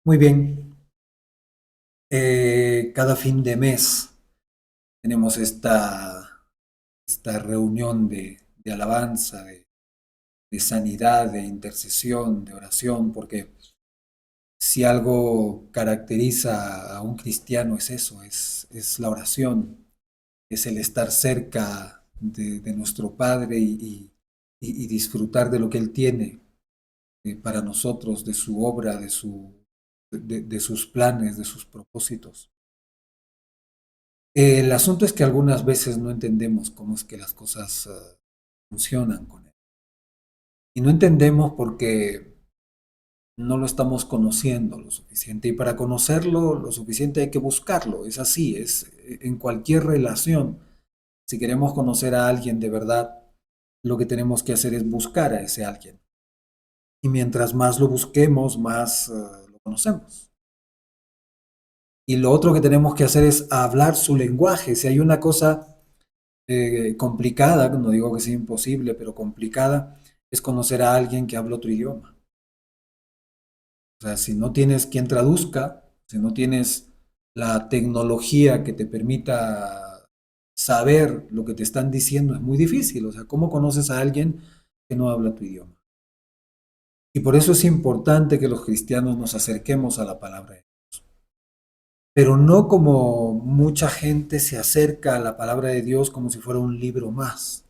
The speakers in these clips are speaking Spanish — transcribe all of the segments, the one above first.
Muy bien. Cada fin de mes tenemos esta reunión de alabanza, de sanidad, de intercesión, de oración, porque si algo caracteriza a un cristiano es eso, es la oración, es el estar cerca de nuestro Padre y disfrutar de lo que Él tiene para nosotros, de su obra, de sus planes, de sus propósitos. El asunto es que algunas veces no entendemos cómo es que las cosas funcionan con él. Y no entendemos porque no lo estamos conociendo lo suficiente. Y para conocerlo lo suficiente hay que buscarlo. Es así, es en cualquier relación. Si queremos conocer a alguien de verdad, lo que tenemos que hacer es buscar a ese alguien. Y mientras más lo busquemos, más lo conocemos. Y lo otro que tenemos que hacer es hablar su lenguaje. Si hay una cosa complicada, no digo que sea imposible, pero complicada, es conocer a alguien que habla otro idioma. O sea, si no tienes quien traduzca, si no tienes la tecnología que te permita saber lo que te están diciendo, es muy difícil. O sea, ¿cómo conoces a alguien que no habla tu idioma? Y por eso es importante que los cristianos nos acerquemos a la palabra de Dios. Pero no como mucha gente se acerca a la palabra de Dios como si fuera un libro más,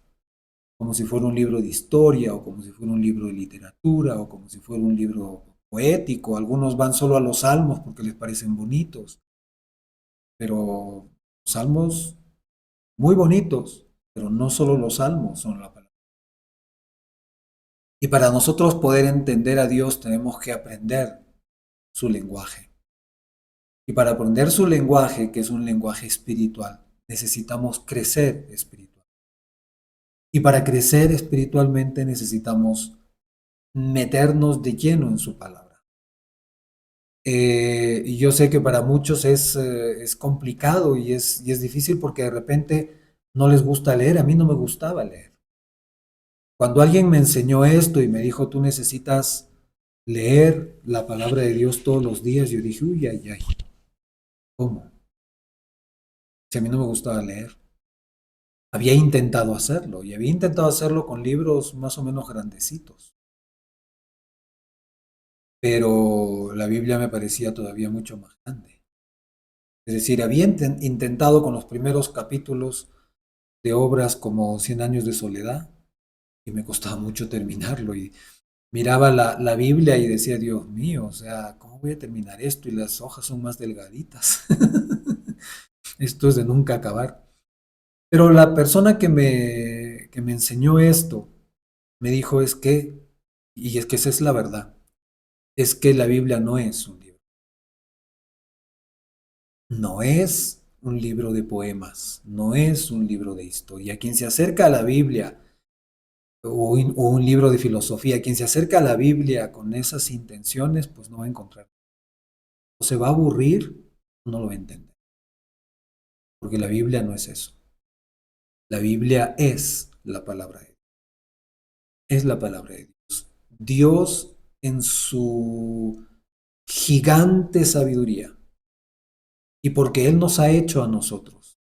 como si fuera un libro de historia o como si fuera un libro de literatura o como si fuera un libro poético. Algunos van solo a los salmos porque les parecen bonitos, pero los salmos muy bonitos, pero no solo los salmos son la palabra. Y para nosotros poder entender a Dios tenemos que aprender su lenguaje. Y para aprender su lenguaje, que es un lenguaje espiritual, necesitamos crecer espiritual. Y para crecer espiritualmente necesitamos meternos de lleno en su palabra. Y yo sé que para muchos es complicado y es difícil porque de repente no les gusta leer. A mí no me gustaba leer. Cuando alguien me enseñó esto y me dijo, tú necesitas leer la palabra de Dios todos los días, yo dije, uy, ay, ay, ¿cómo? Si a mí no me gustaba leer. Había intentado hacerlo y había intentado hacerlo con libros más o menos grandecitos, pero la Biblia me parecía todavía mucho más grande. Es decir, había intentado con los primeros capítulos de obras como Cien años de soledad y me costaba mucho terminarlo y miraba la Biblia y decía, Dios mío, o sea, ¿cómo voy a terminar esto? Y las hojas son más delgaditas. Esto es de nunca acabar. Pero la persona que me enseñó esto me dijo es que, y es que esa es la verdad, es que la Biblia no es un libro, no es un libro de poemas, no es un libro de historia. Quien se acerca a la Biblia o un libro de filosofía. Quien se acerca a la Biblia con esas intenciones, pues no va a encontrar. O se va a aburrir, o no lo va a entender. Porque la Biblia no es eso. La Biblia es la palabra de Dios. Es la palabra de Dios. Dios en su gigante sabiduría y porque Él nos ha hecho a nosotros,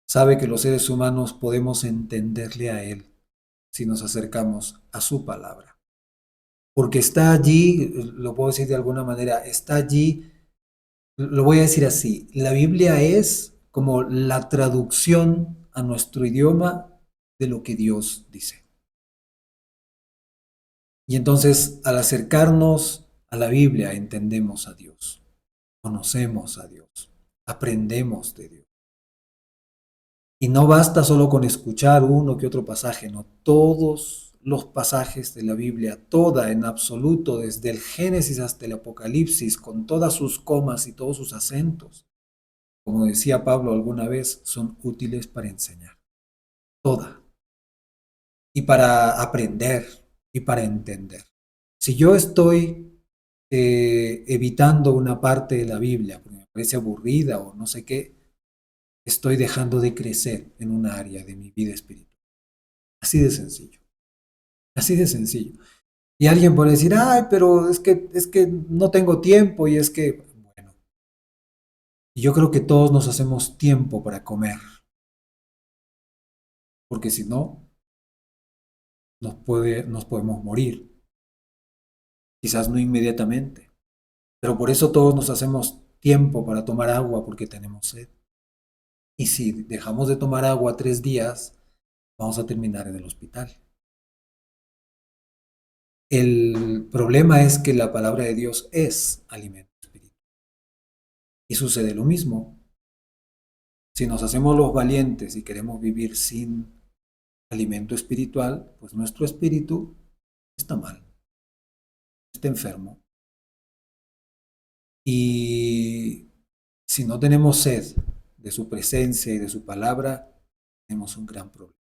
sabe que los seres humanos podemos entenderle a Él si nos acercamos a su palabra. Porque está allí, lo puedo decir de alguna manera, está allí. Lo voy a decir así, la Biblia es como la traducción a nuestro idioma de lo que Dios dice. Y entonces al acercarnos a la Biblia entendemos a Dios, conocemos a Dios, aprendemos de Dios. Y no basta solo con escuchar uno que otro pasaje, no, todos los pasajes de la Biblia, toda en absoluto, desde el Génesis hasta el Apocalipsis, con todas sus comas y todos sus acentos, como decía Pablo alguna vez, son útiles para enseñar. Toda. Y para aprender y para entender. Si yo estoy evitando una parte de la Biblia porque me parece aburrida o no sé qué, estoy dejando de crecer en una área de mi vida espiritual. Así de sencillo. Así de sencillo. Y alguien puede decir, ay, pero es que no tengo tiempo y es que, bueno, yo creo que todos nos hacemos tiempo para comer, porque si no, nos podemos morir, quizás no inmediatamente, pero por eso todos nos hacemos tiempo para tomar agua porque tenemos sed. Y si dejamos de tomar agua 3 días, vamos a terminar en el hospital. El problema es que la palabra de Dios es alimento espiritual. Y sucede lo mismo. Si nos hacemos los valientes y queremos vivir sin alimento espiritual, pues nuestro espíritu está mal, está enfermo. Y si no tenemos sed de su presencia y de su palabra, tenemos un gran problema.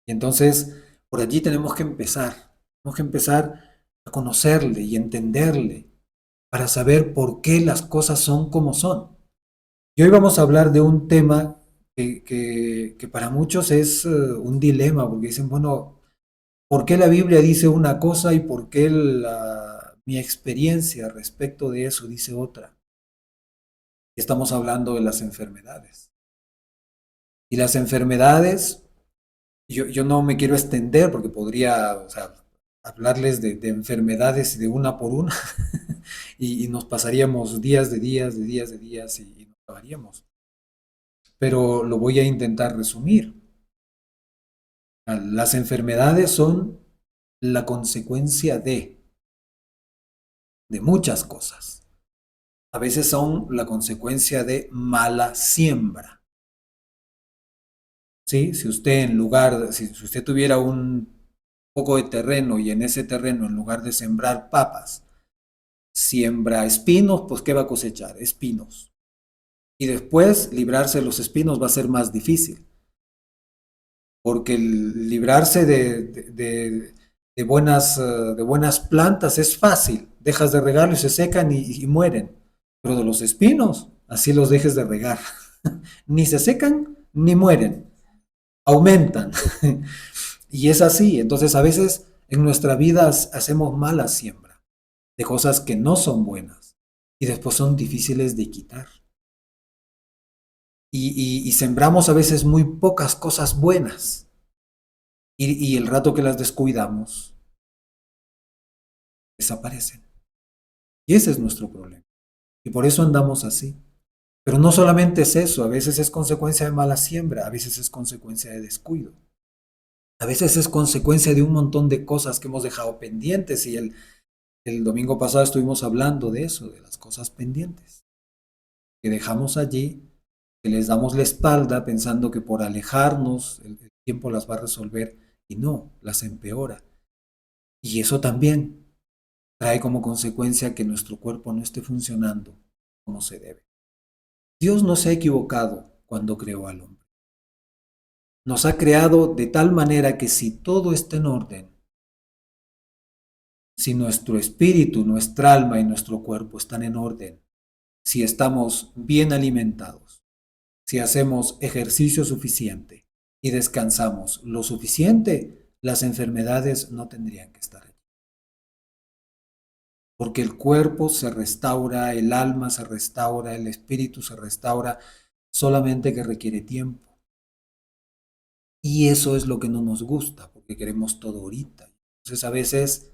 Y entonces, por allí tenemos que empezar. Tenemos que empezar a conocerle y entenderle para saber por qué las cosas son como son. Y hoy vamos a hablar de un tema que para muchos es un dilema, porque dicen, bueno, ¿por qué la Biblia dice una cosa y por qué mi experiencia respecto de eso dice otra? Estamos hablando de las enfermedades. Y las enfermedades, yo no me quiero extender porque podría, o sea, hablarles de enfermedades de una por una y nos pasaríamos días de días, de días de días y no acabaríamos. Pero lo voy a intentar resumir. Las enfermedades son la consecuencia de muchas cosas. A veces son la consecuencia de mala siembra. ¿Sí? Si usted si usted tuviera un poco de terreno y en ese terreno, en lugar de sembrar papas, siembra espinos, pues ¿qué va a cosechar? Espinos. Y después librarse de los espinos va a ser más difícil, porque el librarse de buenas plantas es fácil. Dejas de regarlo y se secan y mueren. Pero de los espinos, así los dejes de regar. Ni se secan ni mueren, aumentan. Y es así. Entonces a veces en nuestra vida hacemos mala siembra de cosas que no son buenas y después son difíciles de quitar. Y sembramos a veces muy pocas cosas buenas y el rato que las descuidamos, desaparecen. Y ese es nuestro problema. Y por eso andamos así. Pero no solamente es eso, a veces es consecuencia de mala siembra, a veces es consecuencia de descuido. A veces es consecuencia de un montón de cosas que hemos dejado pendientes y el domingo pasado estuvimos hablando de eso, de las cosas pendientes, que dejamos allí, que les damos la espalda pensando que por alejarnos el tiempo las va a resolver y no, las empeora. Y eso también trae como consecuencia que nuestro cuerpo no esté funcionando como se debe. Dios no se ha equivocado cuando creó al hombre. Nos ha creado de tal manera que si todo está en orden, si nuestro espíritu, nuestra alma y nuestro cuerpo están en orden, si estamos bien alimentados, si hacemos ejercicio suficiente y descansamos lo suficiente, las enfermedades no tendrían que estar allí. Porque el cuerpo se restaura, el alma se restaura, el espíritu se restaura, solamente que requiere tiempo. Y eso es lo que no nos gusta, porque queremos todo ahorita. Entonces a veces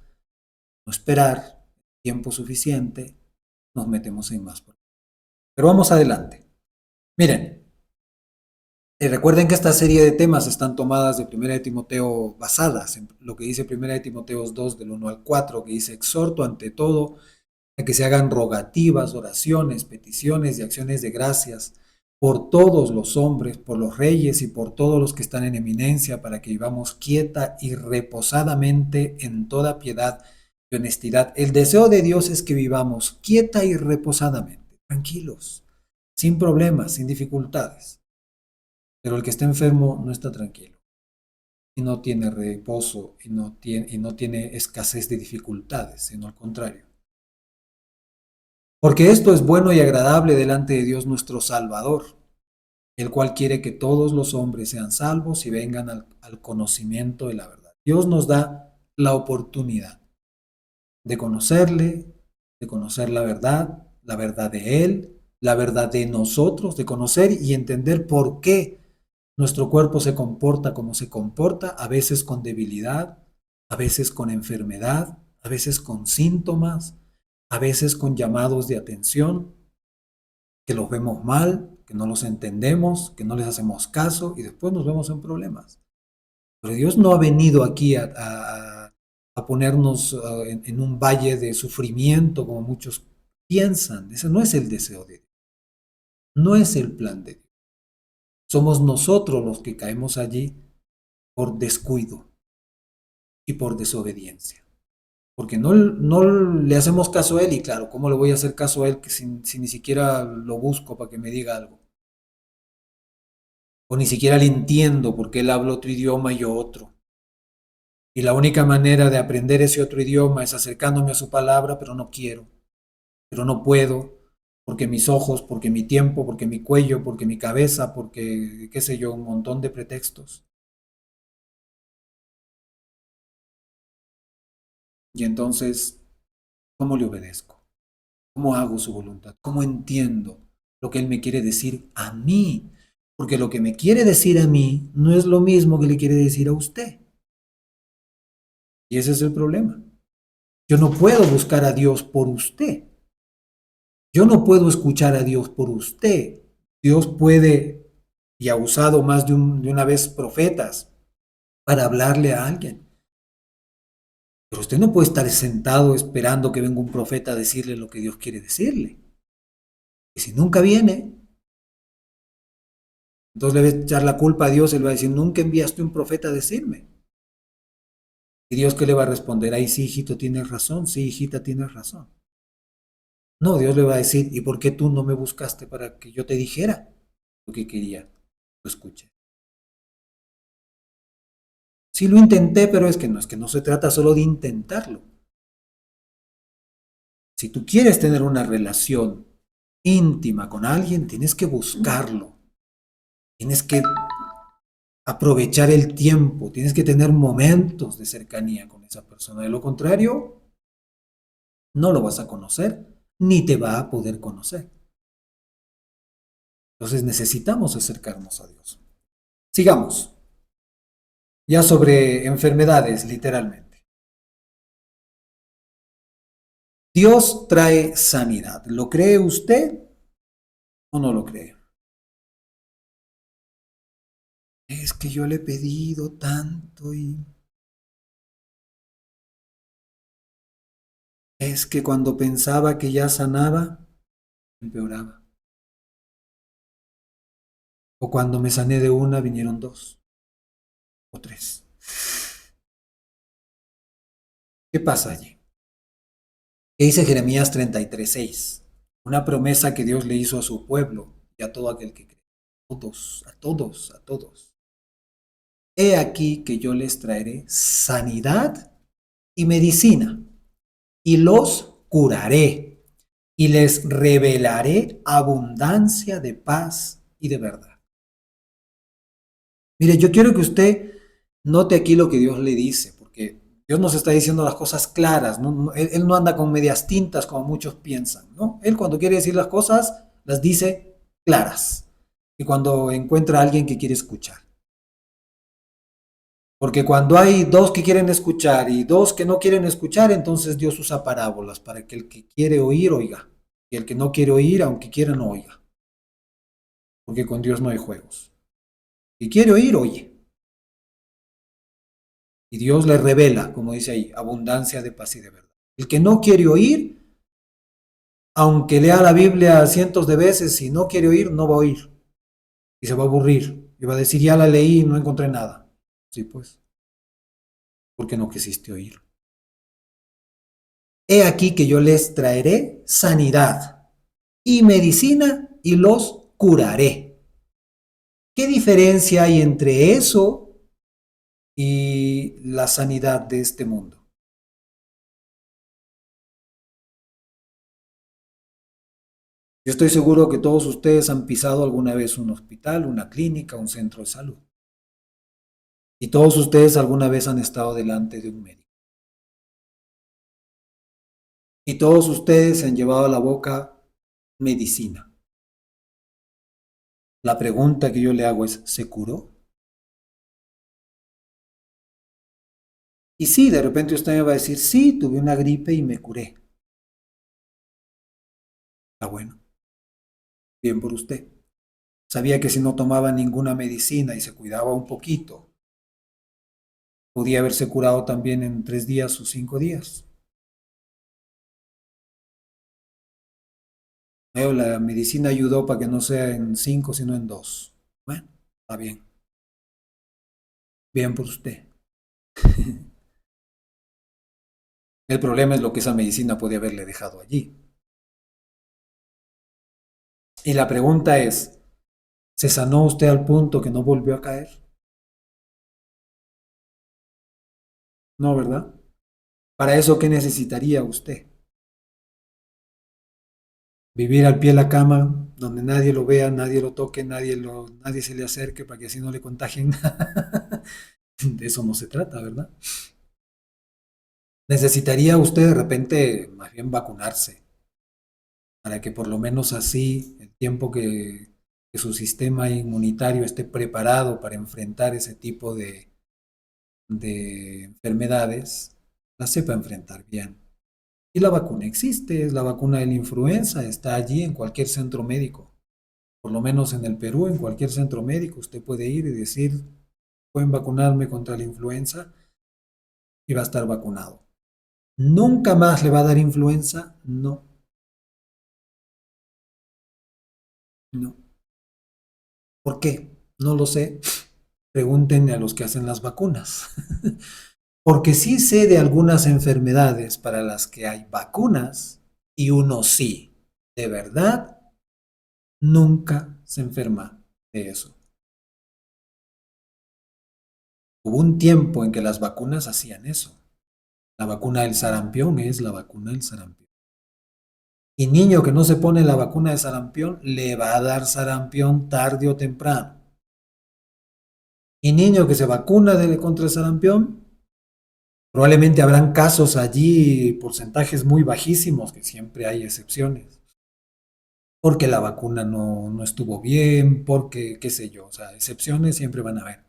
no esperar tiempo suficiente, nos metemos en más problemas. Pero vamos adelante. Miren, recuerden que esta serie de temas están tomadas de Primera de Timoteo, basadas en lo que dice Primera de Timoteo 2 del 1 al 4, que dice, exhorto ante todo a que se hagan rogativas, oraciones, peticiones y acciones de gracias por todos los hombres, por los reyes y por todos los que están en eminencia, para que vivamos quieta y reposadamente en toda piedad y honestidad. El deseo de Dios es que vivamos quieta y reposadamente, tranquilos, sin problemas, sin dificultades. Pero el que está enfermo no está tranquilo y no tiene reposo y no tiene escasez de dificultades, sino al contrario. Porque esto es bueno y agradable delante de Dios nuestro Salvador, el cual quiere que todos los hombres sean salvos y vengan al conocimiento de la verdad. Dios nos da la oportunidad de conocerle, de conocer la verdad de Él, la verdad de nosotros, de conocer y entender por qué nuestro cuerpo se comporta como se comporta, a veces con debilidad, a veces con enfermedad, a veces con síntomas, a veces con llamados de atención, que los vemos mal, que no los entendemos, que no les hacemos caso y después nos vemos en problemas. Pero Dios no ha venido aquí a ponernos en un valle de sufrimiento como muchos piensan. Ese no es el deseo de Dios, no es el plan de Dios. Somos nosotros los que caemos allí por descuido y por desobediencia. Porque no le hacemos caso a Él y claro, ¿cómo le voy a hacer caso a Él si ni siquiera lo busco para que me diga algo? O ni siquiera le entiendo porque Él habla otro idioma y yo otro. Y la única manera de aprender ese otro idioma es acercándome a su palabra, pero no quiero, pero no puedo, porque mis ojos, porque mi tiempo, porque mi cuello, porque mi cabeza, porque, qué sé yo, un montón de pretextos. Y entonces, ¿cómo le obedezco? ¿Cómo hago su voluntad? ¿Cómo entiendo lo que Él me quiere decir a mí? Porque lo que me quiere decir a mí no es lo mismo que le quiere decir a usted. Y ese es el problema. Yo no puedo buscar a Dios por usted. Yo no puedo escuchar a Dios por usted. Dios puede y ha usado más de una vez profetas para hablarle a alguien. Pero usted no puede estar sentado esperando que venga un profeta a decirle lo que Dios quiere decirle. Y si nunca viene, entonces le va a echar la culpa a Dios, él va a decir, nunca enviaste un profeta a decirme. ¿Y Dios qué le va a responder? Ay, sí, hijito, tienes razón, sí, hijita, tienes razón. No, Dios le va a decir, ¿y por qué tú no me buscaste para que yo te dijera lo que quería? Lo escuché. Sí lo intenté, pero es que no se trata solo de intentarlo. Si tú quieres tener una relación íntima con alguien, tienes que buscarlo. Tienes que aprovechar el tiempo, tienes que tener momentos de cercanía con esa persona. De lo contrario, no lo vas a conocer, ni te va a poder conocer. Entonces necesitamos acercarnos a Dios. Sigamos, ya sobre enfermedades, literalmente. Dios trae sanidad. ¿Lo cree usted o no lo cree? Es que yo le he pedido tanto y es que cuando pensaba que ya sanaba, empeoraba. O cuando me sané de una, vinieron dos o tres. ¿Qué pasa allí? ¿Qué dice Jeremías 33:6? Una promesa que Dios le hizo a su pueblo y a todo aquel que cree. Todos, a todos, a todos. He aquí que yo les traeré sanidad y medicina y los curaré y les revelaré abundancia de paz y de verdad. Mire, yo quiero que usted note aquí lo que Dios le dice, porque Dios nos está diciendo las cosas claras, ¿no? Él no anda con medias tintas como muchos piensan, ¿no? Él cuando quiere decir las cosas, las dice claras. Y cuando encuentra a alguien que quiere escuchar. Porque cuando hay dos que quieren escuchar y dos que no quieren escuchar, entonces Dios usa parábolas para que el que quiere oír, oiga. Y el que no quiere oír, aunque quiera, no oiga. Porque con Dios no hay juegos. Si quiere oír, oye. Y Dios le revela, como dice ahí, abundancia de paz y de verdad. El que no quiere oír, aunque lea la Biblia cientos de veces, si no quiere oír, no va a oír. Y se va a aburrir. Y va a decir, ya la leí y no encontré nada. Sí, pues, porque no quisiste oír. He aquí que yo les traeré sanidad y medicina y los curaré. ¿Qué diferencia hay entre eso y la sanidad de este mundo? Yo estoy seguro que todos ustedes han pisado alguna vez un hospital, una clínica, un centro de salud. Y todos ustedes alguna vez han estado delante de un médico. Y todos ustedes se han llevado a la boca medicina. La pregunta que yo le hago es, ¿se curó? Y sí, de repente usted me va a decir, sí, tuve una gripe y me curé. Está bueno, bien por usted. Sabía que si no tomaba ninguna medicina y se cuidaba un poquito, podía haberse curado también en 3 días o 5 días. La medicina ayudó para que no sea en 5, sino en 2. Bueno, está bien, bien por usted. El problema es lo que esa medicina podía haberle dejado allí. Y la pregunta es, ¿se sanó usted al punto que no volvió a caer? No, ¿verdad? Para eso, ¿qué necesitaría usted? Vivir al pie de la cama, donde nadie lo vea, nadie lo toque, nadie se le acerque para que así no le contagien. De eso no se trata, ¿verdad? Necesitaría usted de repente más bien vacunarse, para que por lo menos así, el tiempo que su sistema inmunitario esté preparado para enfrentar ese tipo de enfermedades, la sepa enfrentar bien. Y la vacuna existe, es la vacuna de la influenza, está allí en cualquier centro médico. Por lo menos en el Perú, en cualquier centro médico, usted puede ir y decir, pueden vacunarme contra la influenza y va a estar vacunado. ¿Nunca más le va a dar influenza? No, no. ¿Por qué? No lo sé. Pregúntenle a los que hacen las vacunas. Porque sí sé de algunas enfermedades para las que hay vacunas y uno sí, de verdad, nunca se enferma de eso. Hubo un tiempo en que las vacunas hacían eso. La vacuna del sarampión es la vacuna del sarampión. Y niño que no se pone la vacuna de sarampión, le va a dar sarampión tarde o temprano. Y niño que se vacuna contra el sarampión, probablemente habrán casos allí, porcentajes muy bajísimos, que siempre hay excepciones. Porque la vacuna no estuvo bien, porque qué sé yo, o sea, excepciones siempre van a haber.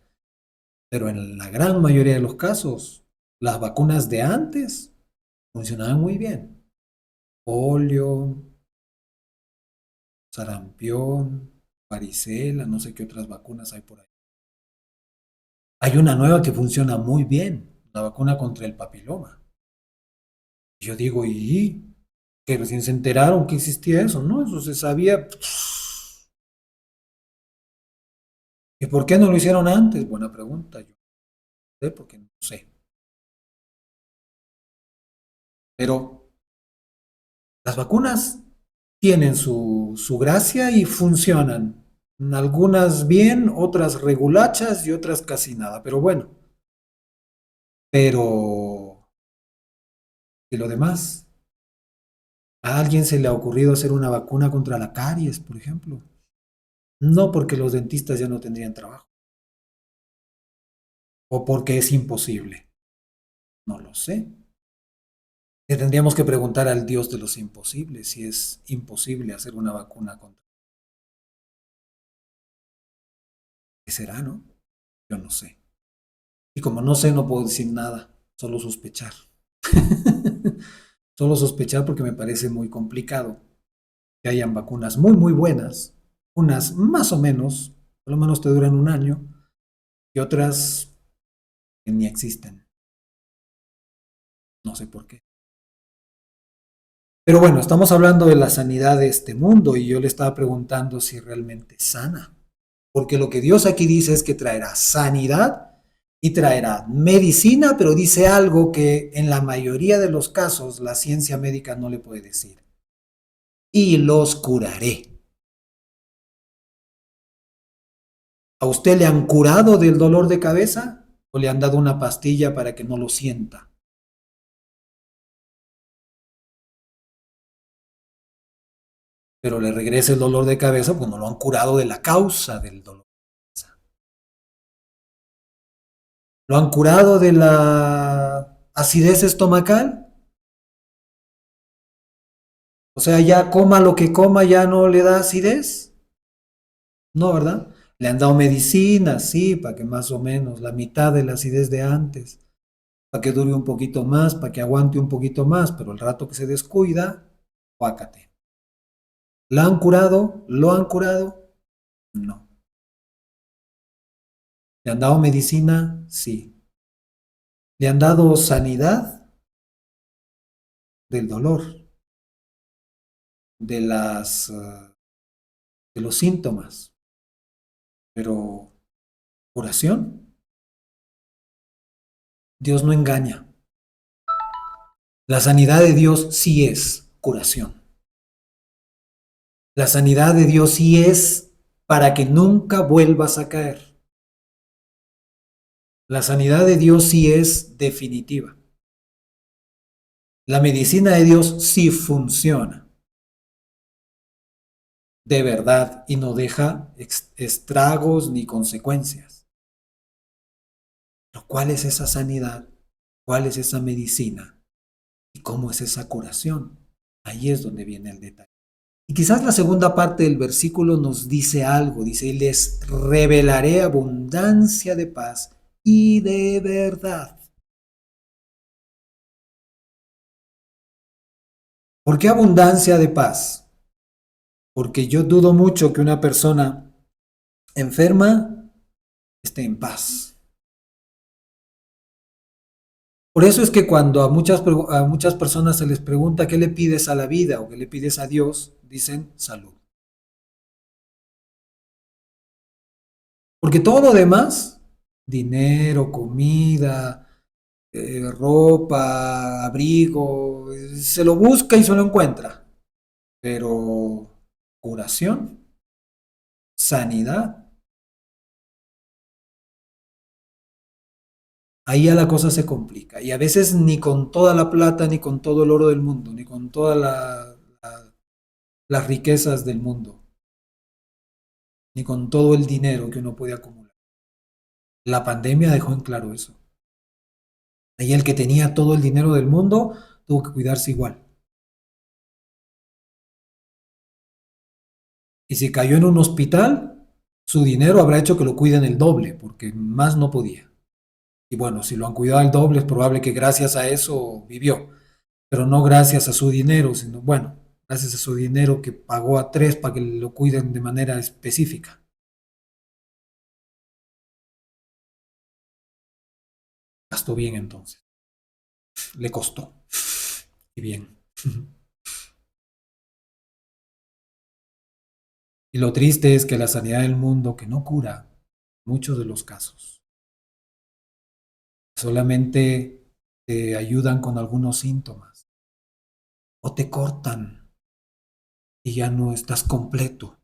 Pero en la gran mayoría de los casos, las vacunas de antes funcionaban muy bien. Polio, sarampión, varicela, no sé qué otras vacunas hay por ahí. Hay una nueva que funciona muy bien, la vacuna contra el papiloma. Y yo digo, ¿y? Que recién se enteraron que existía eso, ¿no? Eso se sabía. ¿Y por qué no lo hicieron antes? Buena pregunta. Yo no sé, porque no sé. Pero las vacunas tienen su gracia y funcionan. Algunas bien, otras regulachas y otras casi nada. Pero bueno, pero ¿y lo demás? ¿A alguien se le ha ocurrido hacer una vacuna contra la caries, por ejemplo? No porque los dentistas ya no tendrían trabajo o porque es imposible. No lo sé. Le tendríamos que preguntar al Dios de los imposibles si es imposible hacer una vacuna contra. ¿Qué será, no? Yo no sé. Y como no sé, no puedo decir nada, solo sospechar. Solo sospechar porque me parece muy complicado que hayan vacunas muy, muy buenas, unas más o menos, por lo menos te duran un año, y otras que ni existen. No sé por qué. Pero bueno, estamos hablando de la sanidad de este mundo y yo le estaba preguntando si realmente sana. Porque lo que Dios aquí dice es que traerá sanidad y traerá medicina, pero dice algo que en la mayoría de los casos la ciencia médica no le puede decir. Y los curaré. ¿A usted le han curado del dolor de cabeza o le han dado una pastilla para que no lo sienta? Pero le regresa el dolor de cabeza porque no lo han curado de la causa del dolor de cabeza. ¿Lo han curado de la acidez estomacal? O sea, ya coma lo que coma, ya no le da acidez. No, ¿verdad? Le han dado medicina, sí, para que más o menos la mitad de la acidez de antes, para que dure un poquito más, para que aguante un poquito más, pero el rato que se descuida, pácate. ¿La han curado? ¿Lo han curado? No. ¿Le han dado medicina? Sí. ¿Le han dado sanidad del dolor, de de los síntomas? Pero curación, Dios no engaña. La sanidad de Dios sí es curación. La sanidad de Dios sí es para que nunca vuelvas a caer. La sanidad de Dios sí es definitiva. La medicina de Dios sí funciona de verdad y no deja estragos ni consecuencias. Pero ¿cuál es esa sanidad? ¿Cuál es esa medicina? ¿Y cómo es esa curación? Ahí es donde viene el detalle. Y quizás la segunda parte del versículo nos dice algo. Dice, y les revelaré abundancia de paz y de verdad. ¿Por qué abundancia de paz? Porque yo dudo mucho que una persona enferma esté en paz. Por eso es que cuando a muchas personas se les pregunta qué le pides a la vida o qué le pides a Dios, dicen salud. Porque todo lo demás, dinero, comida, ropa, abrigo, se lo busca y se lo encuentra. Pero curación, sanidad, ahí ya la cosa se complica. Y a veces ni con toda la plata, ni con todo el oro del mundo, ni con todas las riquezas del mundo, ni con todo el dinero que uno puede acumular. La pandemia dejó en claro eso. Ahí el que tenía todo el dinero del mundo tuvo que cuidarse igual. Y si cayó en un hospital, su dinero habrá hecho que lo cuiden el doble, porque más no podía. Y bueno, si lo han cuidado el doble, es probable que gracias a eso vivió, pero no gracias a su dinero, sino, bueno, gracias a su dinero que pagó a tres para que lo cuiden de manera específica. Gastó bien entonces, le costó. Y bien. Y lo triste es que la sanidad del mundo, que no cura muchos de los casos, solamente te ayudan con algunos síntomas o te cortan y ya no estás completo.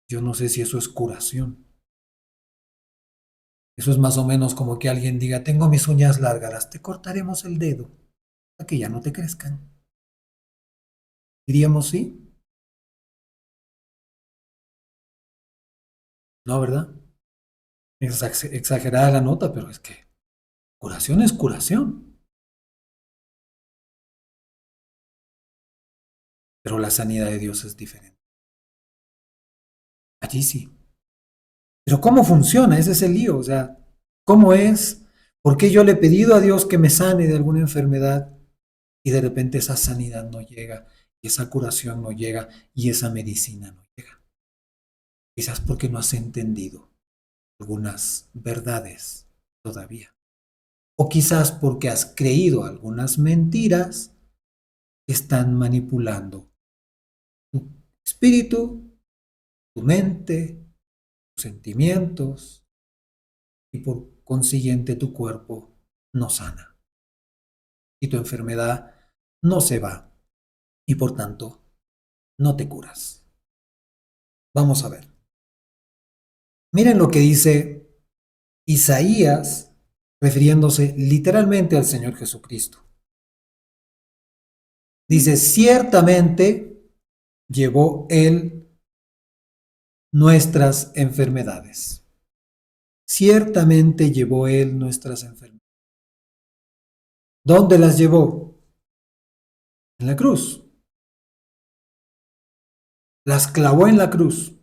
Yo no sé si eso es curación. Eso es más o menos como que alguien diga, tengo mis uñas largas, te cortaremos el dedo para que ya no te crezcan. Diríamos sí, no, ¿verdad? Exagerada la nota, pero es que curación es curación. Pero la sanidad de Dios es diferente. Allí sí. Pero ¿cómo funciona? Ese es el lío. O sea, ¿cómo es? ¿Por qué yo le he pedido a Dios que me sane de alguna enfermedad y de repente esa sanidad no llega, y esa curación no llega, y esa medicina no llega? Quizás porque no has entendido algunas verdades todavía. O quizás porque has creído algunas mentiras que están manipulando tu espíritu, tu mente, tus sentimientos y por consiguiente tu cuerpo no sana y tu enfermedad no se va y por tanto no te curas. Vamos a ver. Miren lo que dice Isaías refiriéndose literalmente al Señor Jesucristo. Dice, ciertamente llevó Él nuestras enfermedades ciertamente llevó Él nuestras enfermedades. ¿Dónde las llevó? En la cruz. Las clavó en la cruz.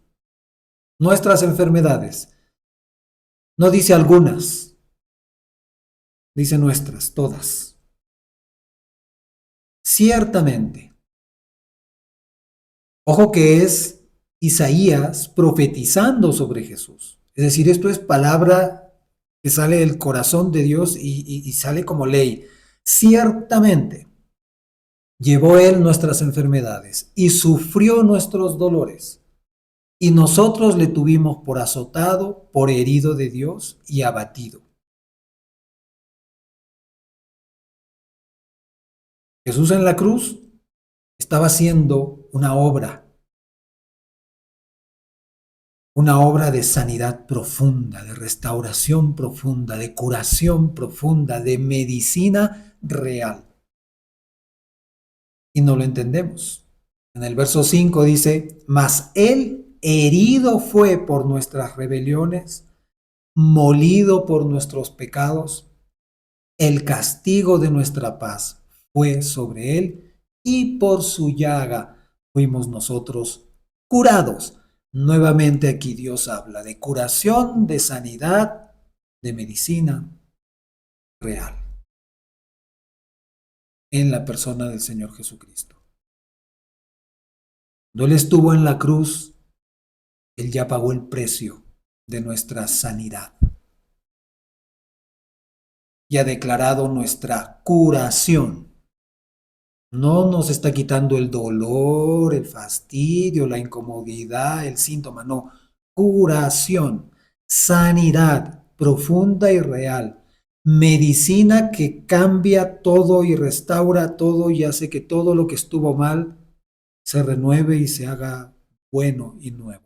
Nuestras enfermedades. No dice algunas, dice nuestras, todas. Ciertamente. Ojo que es Isaías profetizando sobre Jesús. Es decir, esto es palabra que sale del corazón de Dios y sale como ley. Ciertamente llevó Él nuestras enfermedades y sufrió nuestros dolores. Y nosotros le tuvimos por azotado, por herido de Dios y abatido. Jesús en la cruz estaba haciendo una obra de sanidad profunda, de restauración profunda, de curación profunda, de medicina real. Y no lo entendemos. En el verso 5 dice, mas Él herido fue por nuestras rebeliones, molido por nuestros pecados, el castigo de nuestra paz fue sobre Él, y por su llaga fuimos nosotros curados. Nuevamente aquí Dios habla de curación, de sanidad, de medicina real en la persona del Señor Jesucristo. Cuando Él estuvo en la cruz, Él ya pagó el precio de nuestra sanidad y ha declarado nuestra curación. No nos está quitando el dolor, el fastidio, la incomodidad, el síntoma, no. Curación, sanidad profunda y real. Medicina que cambia todo y restaura todo y hace que todo lo que estuvo mal se renueve y se haga bueno y nuevo.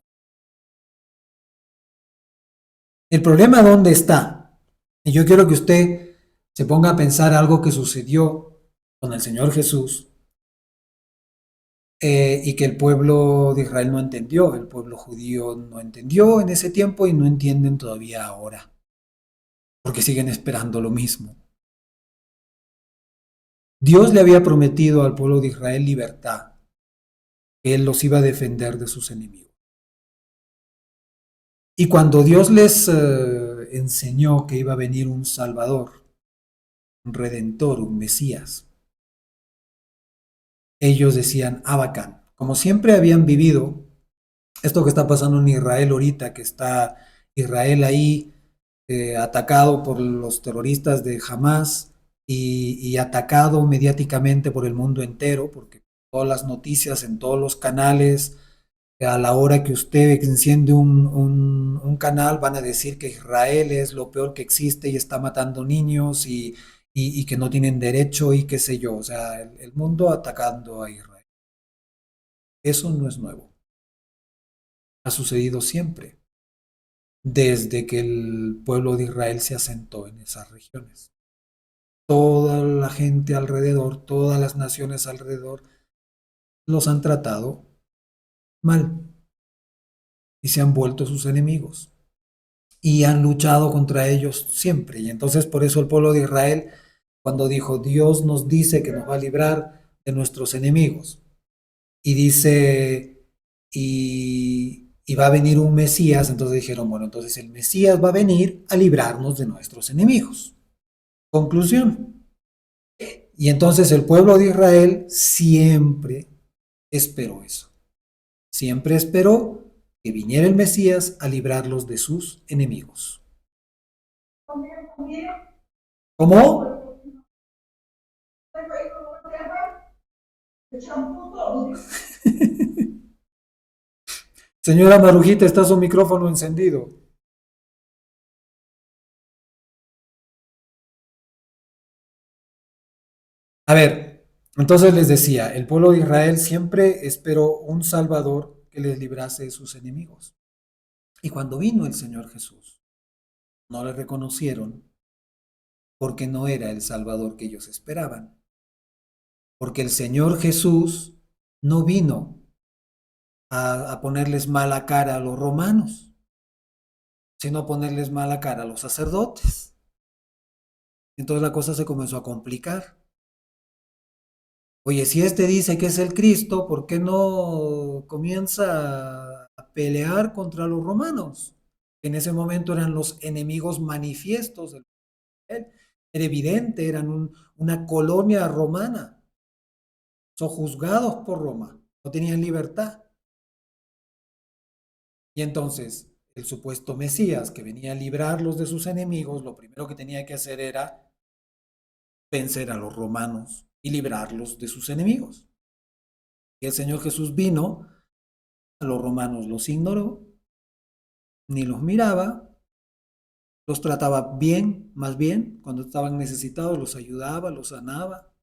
¿El problema dónde está? Y yo quiero que usted se ponga a pensar algo que sucedió con el Señor Jesús y que el pueblo de Israel no entendió, el pueblo judío no entendió en ese tiempo y no entienden todavía ahora, porque siguen esperando lo mismo. Dios le había prometido al pueblo de Israel libertad, que Él los iba a defender de sus enemigos. Y cuando Dios les enseñó que iba a venir un Salvador, un Redentor, un Mesías, ellos decían, Abacán, como siempre habían vivido esto que está pasando en Israel ahorita, que está Israel ahí atacado por los terroristas de Hamas y atacado mediáticamente por el mundo entero, porque todas las noticias en todos los canales, a la hora que usted enciende un canal, van a decir que Israel es lo peor que existe y está matando niños y que no tienen derecho y qué sé yo, o sea, el mundo atacando a Israel. Eso no es nuevo, ha sucedido siempre desde que el pueblo de Israel se asentó en esas regiones. Toda la gente alrededor, todas las naciones alrededor, los han tratado mal y se han vuelto sus enemigos y han luchado contra ellos siempre. Y entonces por eso el pueblo de Israel, cuando dijo, Dios nos dice que nos va a librar de nuestros enemigos, y dice, y va a venir un Mesías, entonces dijeron, bueno, entonces el Mesías va a venir a librarnos de nuestros enemigos. Conclusión. Y entonces el pueblo de Israel siempre esperó eso. Siempre esperó que viniera el Mesías a librarlos de sus enemigos. ¿Cómo? Señora Marujita, está su micrófono encendido. A ver, entonces les decía, el pueblo de Israel siempre esperó un Salvador que les librase de sus enemigos. Y cuando vino el Señor Jesús, no le reconocieron porque no era el Salvador que ellos esperaban. Porque el Señor Jesús no vino a ponerles mala cara a los romanos. sino ponerles mala cara a los sacerdotes. Entonces la cosa se comenzó a complicar. Oye, si este dice que es el Cristo, ¿por qué no comienza a pelear contra los romanos? En ese momento eran los enemigos manifiestos del Israel. Era evidente, eran una colonia romana. Son juzgados por Roma, no tenían libertad. Y entonces el supuesto Mesías que venía a librarlos de sus enemigos, lo primero que tenía que hacer era vencer a los romanos y librarlos de sus enemigos. Y el Señor Jesús vino, a los romanos los ignoró, ni los miraba, los trataba bien, más bien, cuando estaban necesitados los ayudaba, los sanaba,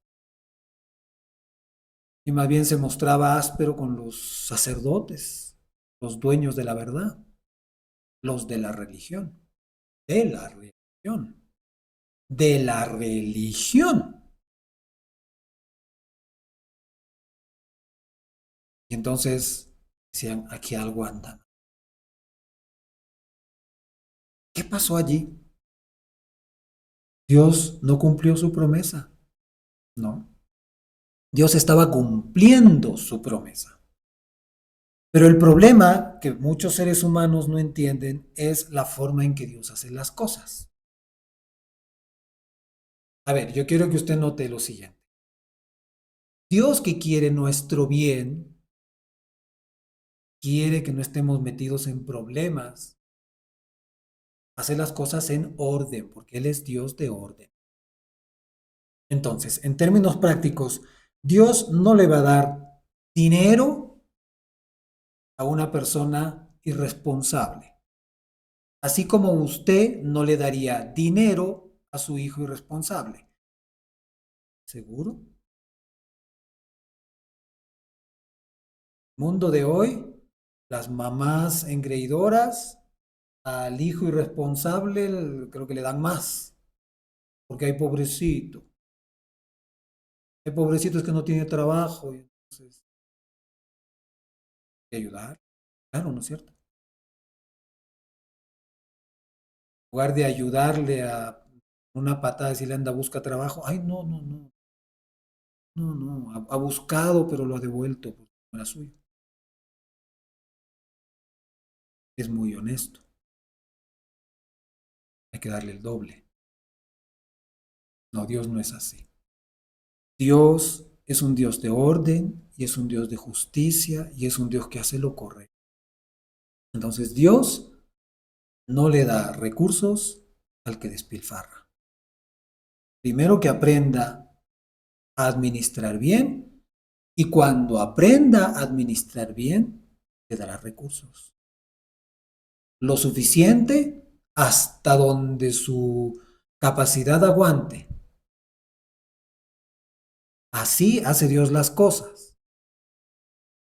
y más bien se mostraba áspero con los sacerdotes, los dueños de la verdad, los de la religión, de la religión. Y entonces decían, aquí algo anda. ¿Qué pasó allí? Dios no cumplió su promesa, ¿no? Dios estaba cumpliendo su promesa. Pero el problema que muchos seres humanos no entienden es la forma en que Dios hace las cosas. A ver, yo quiero que usted note lo siguiente. Dios que quiere nuestro bien, quiere que no estemos metidos en problemas, hace las cosas en orden, porque Él es Dios de orden. Entonces, en términos prácticos, Dios no le va a dar dinero a una persona irresponsable, así como usted no le daría dinero a su hijo irresponsable. ¿Seguro? Mundo de hoy, las mamás engreidoras al hijo irresponsable creo que le dan más, porque hay pobrecitos que no tiene trabajo, y entonces hay que ayudar, claro, ¿no es cierto? En lugar de ayudarle a una patada, decirle anda, busca trabajo, ay, no, no, no, no, no, ha buscado, pero lo ha devuelto, porque no era suyo. Es muy honesto, hay que darle el doble. No, Dios no es así. Dios es un Dios de orden y es un Dios de justicia y es un Dios que hace lo correcto. Entonces Dios no le da recursos al que despilfarra. Primero que aprenda a administrar bien y cuando aprenda a administrar bien, le dará recursos. Lo suficiente hasta donde su capacidad aguante. Así hace Dios las cosas.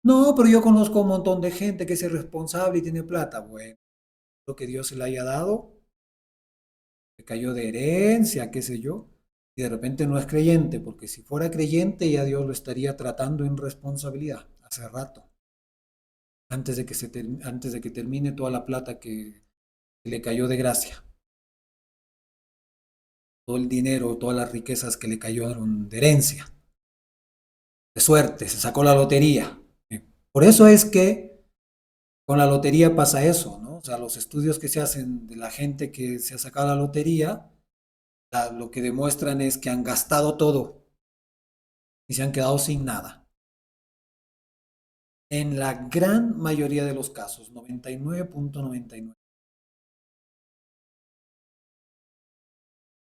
No, pero yo conozco un montón de gente que es irresponsable y tiene plata. Bueno, lo que Dios se le haya dado, le cayó de herencia, qué sé yo, y de repente no es creyente, porque si fuera creyente ya Dios lo estaría tratando en responsabilidad hace rato, antes de que termine toda la plata que le cayó de gracia, todo el dinero, todas las riquezas que le cayeron de herencia, de suerte, se sacó la lotería. Por eso es que con la lotería pasa eso, ¿no? O sea, los estudios que se hacen de la gente que se ha sacado la lotería, lo que demuestran es que han gastado todo y se han quedado sin nada. En la gran mayoría de los casos, 99.99.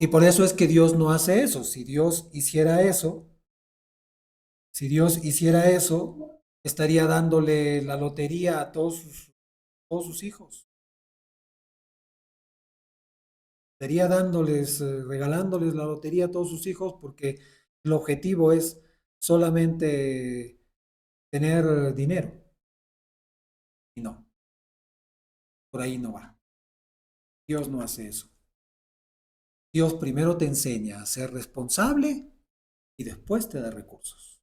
Y por eso es que Dios no hace eso. Si Dios hiciera eso, estaría dándole la lotería a todos sus hijos. Estaría dándoles, regalándoles la lotería a todos sus hijos porque el objetivo es solamente tener dinero. Y no, por ahí no va. Dios no hace eso. Dios primero te enseña a ser responsable y después te da recursos.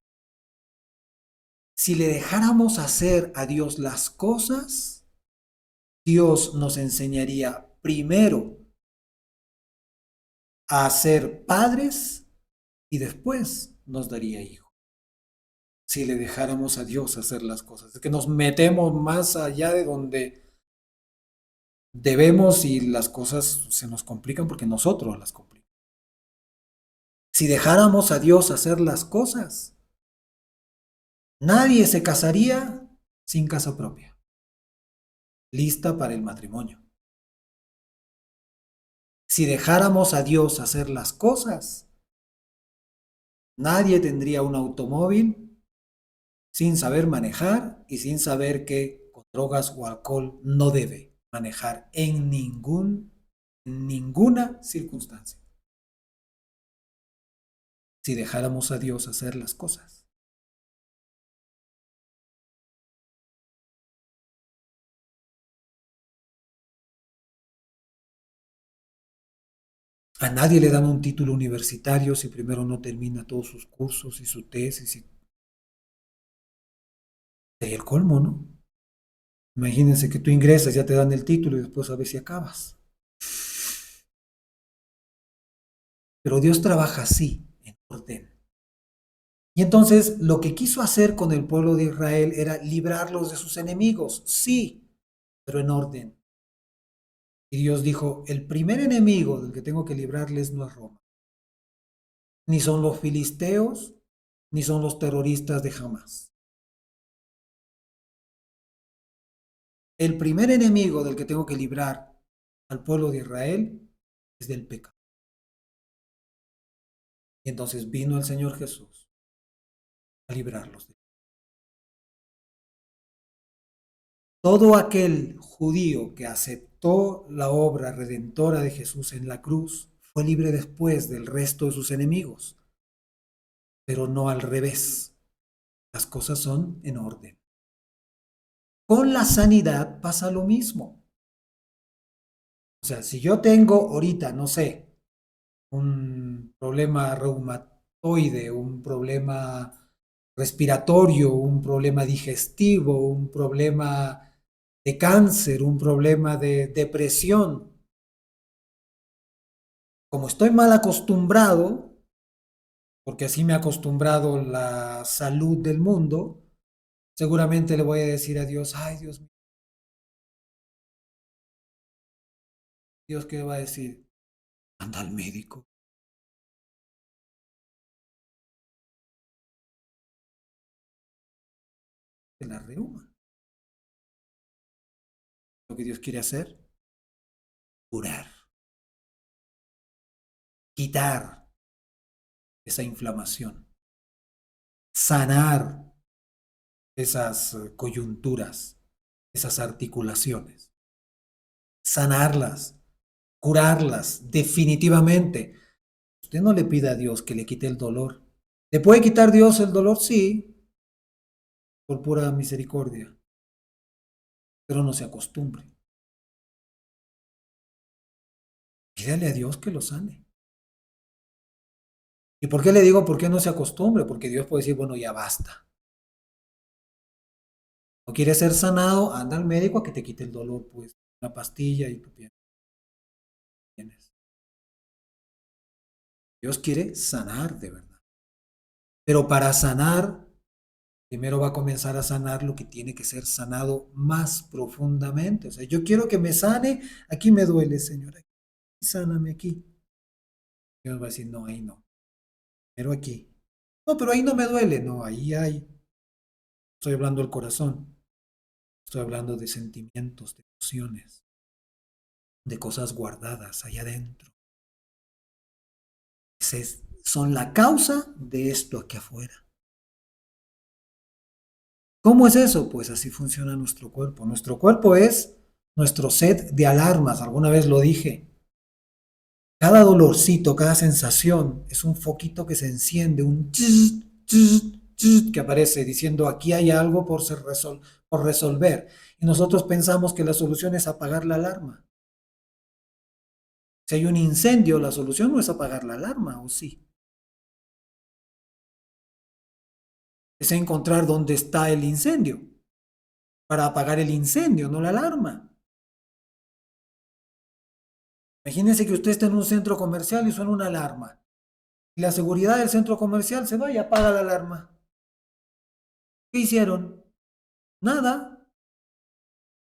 Si le dejáramos hacer a Dios las cosas, Dios nos enseñaría primero a ser padres y después nos daría hijos. Si le dejáramos a Dios hacer las cosas. Es que nos metemos más allá de donde debemos y las cosas se nos complican porque nosotros las complicamos. Si dejáramos a Dios hacer las cosas, nadie se casaría sin casa propia, lista para el matrimonio. Si dejáramos a Dios hacer las cosas, nadie tendría un automóvil sin saber manejar y sin saber que con drogas o alcohol no debe manejar en ninguna circunstancia. Si dejáramos a Dios hacer las cosas. A nadie le dan un título universitario si primero no termina todos sus cursos y su tesis. Sería el colmo, ¿no? Imagínense que tú ingresas, ya te dan el título y después a ver si acabas. Pero Dios trabaja así, en orden. Y entonces lo que quiso hacer con el pueblo de Israel era librarlos de sus enemigos, sí, pero en orden. Y Dios dijo, el primer enemigo del que tengo que librarles no es Roma, ni son los filisteos, ni son los terroristas de Hamas. El primer enemigo del que tengo que librar al pueblo de Israel es del pecado. Y entonces vino el Señor Jesús a librarlos de todo aquel judío que aceptó la obra redentora de Jesús en la cruz fue libre después del resto de sus enemigos, pero no al revés. Las cosas son en orden. Con la sanidad pasa lo mismo. O sea, si yo tengo ahorita, no sé, un problema reumatoide, un problema respiratorio, un problema digestivo, un problema de cáncer, un problema de depresión, como estoy mal acostumbrado, porque así me ha acostumbrado la salud del mundo, seguramente le voy a decir a Dios, ay Dios mío, Dios qué va a decir, anda al médico, de la reuma. Lo que Dios quiere hacer, curar, quitar esa inflamación, sanar esas coyunturas, esas articulaciones, sanarlas, curarlas definitivamente. Usted no le pida a Dios que le quite el dolor. ¿Le puede quitar Dios el dolor? Sí, por pura misericordia, pero no se acostumbre. Pídale a Dios que lo sane. ¿Y por qué le digo por qué no se acostumbre? Porque Dios puede decir, bueno, ya basta. ¿No quieres ser sanado? Anda al médico a que te quite el dolor, pues, una pastilla y tú tienes. Dios quiere sanar de verdad. Pero para sanar, primero va a comenzar a sanar lo que tiene que ser sanado más profundamente. O sea, yo quiero que me sane, aquí me duele, Señor, aquí, sáname aquí. Dios va a decir, no, ahí no, pero aquí. No, pero ahí no me duele, no, ahí hay. Estoy hablando del corazón, estoy hablando de sentimientos, de emociones, de cosas guardadas allá adentro. Son la causa de esto aquí afuera. ¿Cómo es eso? Pues así funciona nuestro cuerpo. Nuestro cuerpo es nuestro set de alarmas, alguna vez lo dije. Cada dolorcito, cada sensación es un foquito que se enciende, un tss, tss, tss, que aparece diciendo aquí hay algo por resolver. Y nosotros pensamos que la solución es apagar la alarma. Si hay un incendio, la solución no es apagar la alarma, ¿o sí? Es encontrar dónde está el incendio para apagar el incendio, no la alarma. Imagínense que usted está en un centro comercial y suena una alarma. Y la seguridad del centro comercial se va y apaga la alarma. ¿Qué hicieron? Nada.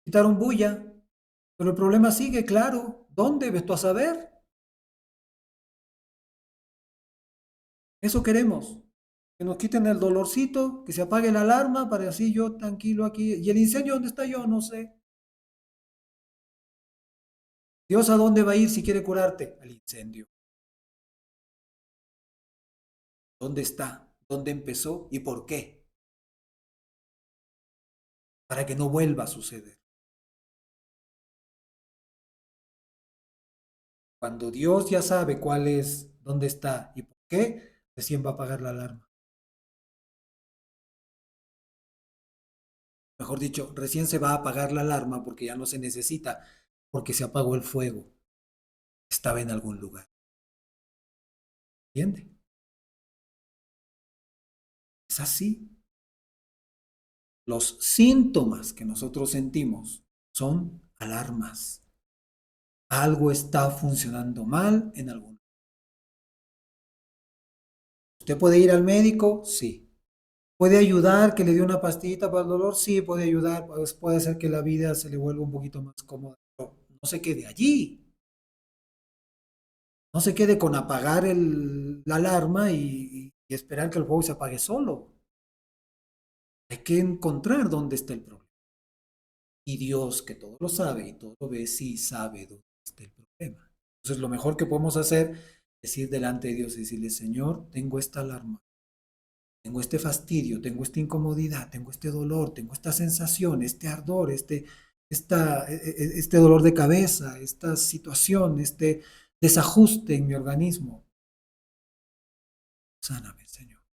Quitaron bulla. Pero el problema sigue, claro. ¿Dónde? Ves tú a saber. Eso queremos. Que nos quiten el dolorcito, que se apague la alarma para así yo tranquilo aquí. ¿Y el incendio dónde está yo? No sé. Dios a dónde va a ir si quiere curarte? Al incendio. ¿Dónde está? ¿Dónde empezó? ¿Y por qué? Para que no vuelva a suceder. Cuando Dios ya sabe cuál es, dónde está y por qué, recién va a apagar la alarma. Mejor dicho, recién se va a apagar la alarma porque ya no se necesita, porque se apagó el fuego. Estaba en algún lugar. ¿Entiende? Es así. Los síntomas que nosotros sentimos son alarmas. Algo está funcionando mal en algún. ¿Usted puede ir al médico? Sí. ¿Puede ayudar que le dé una pastillita para el dolor? Sí, puede ayudar. Pues puede hacer que la vida se le vuelva un poquito más cómoda. Pero no se quede allí. No se quede con apagar la alarma y esperar que el fuego se apague solo. Hay que encontrar dónde está el problema. Y Dios, que todo lo sabe y todo lo ve, sí sabe dónde está el problema. Entonces, lo mejor que podemos hacer es ir delante de Dios y decirle, Señor, tengo esta alarma, tengo este fastidio, tengo esta incomodidad, tengo este dolor, tengo esta sensación, este ardor, este dolor de cabeza, esta situación, este desajuste en mi organismo. Sáname, Señor.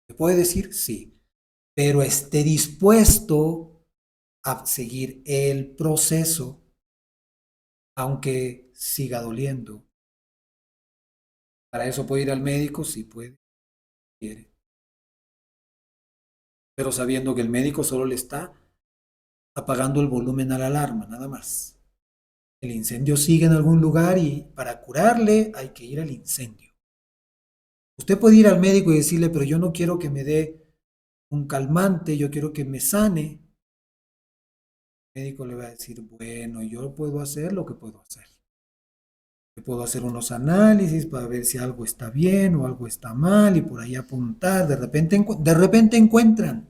¿Me puede decir? Sí, pero esté dispuesto a seguir el proceso, aunque siga doliendo. Para eso puede ir al médico, si puede, quiere, pero sabiendo que el médico solo le está apagando el volumen a la alarma, nada más. El incendio sigue en algún lugar y para curarle hay que ir al incendio. Usted puede ir al médico y decirle, pero yo no quiero que me dé un calmante, yo quiero que me sane. El médico le va a decir, bueno, yo puedo hacer lo que puedo hacer. Yo puedo hacer unos análisis para ver si algo está bien o algo está mal y por ahí apuntar. De repente encuentran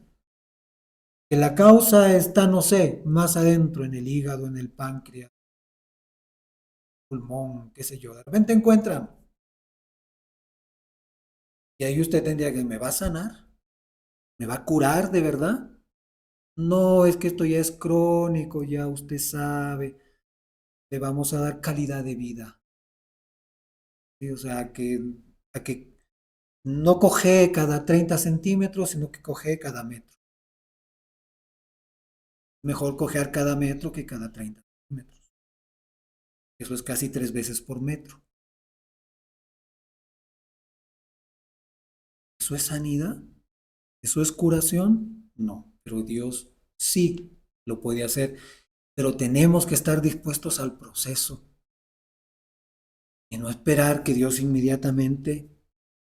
que la causa está, no sé, más adentro, en el hígado, en el páncreas, pulmón, qué sé yo. De repente encuentran. Y ahí usted tendría que, ¿me va a sanar? ¿Me va a curar de verdad? No, es que esto ya es crónico, ya usted sabe. Le vamos a dar calidad de vida. ¿Sí? O sea, a que no coge cada 30 centímetros, sino que coge cada metro. Mejor coger cada metro que cada 30 centímetros. Eso es casi 3 veces por metro. ¿Eso es sanidad? ¿Eso es curación? No, pero Dios sí lo puede hacer. Pero tenemos que estar dispuestos al proceso y no esperar que Dios inmediatamente.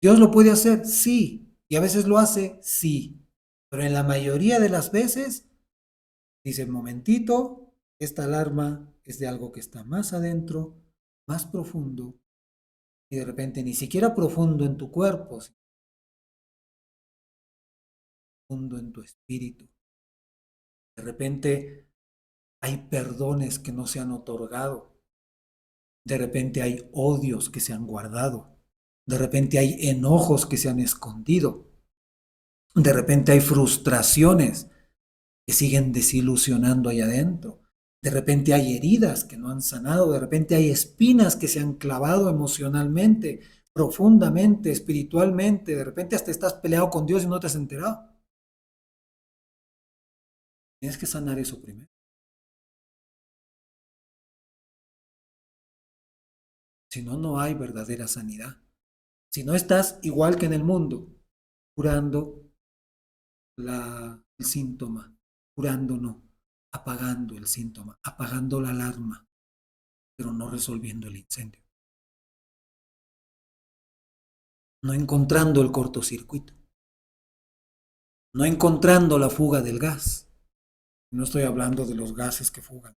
Dios lo puede hacer, sí, y a veces lo hace, sí, pero en la mayoría de las veces dice, momentito, esta alarma es de algo que está más adentro, más profundo, y de repente ni siquiera profundo en tu cuerpo, sino profundo en tu espíritu. De repente hay perdones que no se han otorgado. De repente hay odios que se han guardado. De repente hay enojos que se han escondido. De repente hay frustraciones que siguen desilusionando ahí adentro. De repente hay heridas que no han sanado. De repente hay espinas que se han clavado emocionalmente, profundamente, espiritualmente. De repente hasta estás peleado con Dios y no te has enterado. Tienes que sanar eso primero. Si no, no hay verdadera sanidad. Si no estás igual que en el mundo, curando el síntoma, curando no, apagando el síntoma, apagando la alarma. pero no resolviendo el incendio, no encontrando el cortocircuito, no encontrando la fuga del gas. No estoy hablando de los gases que fugan,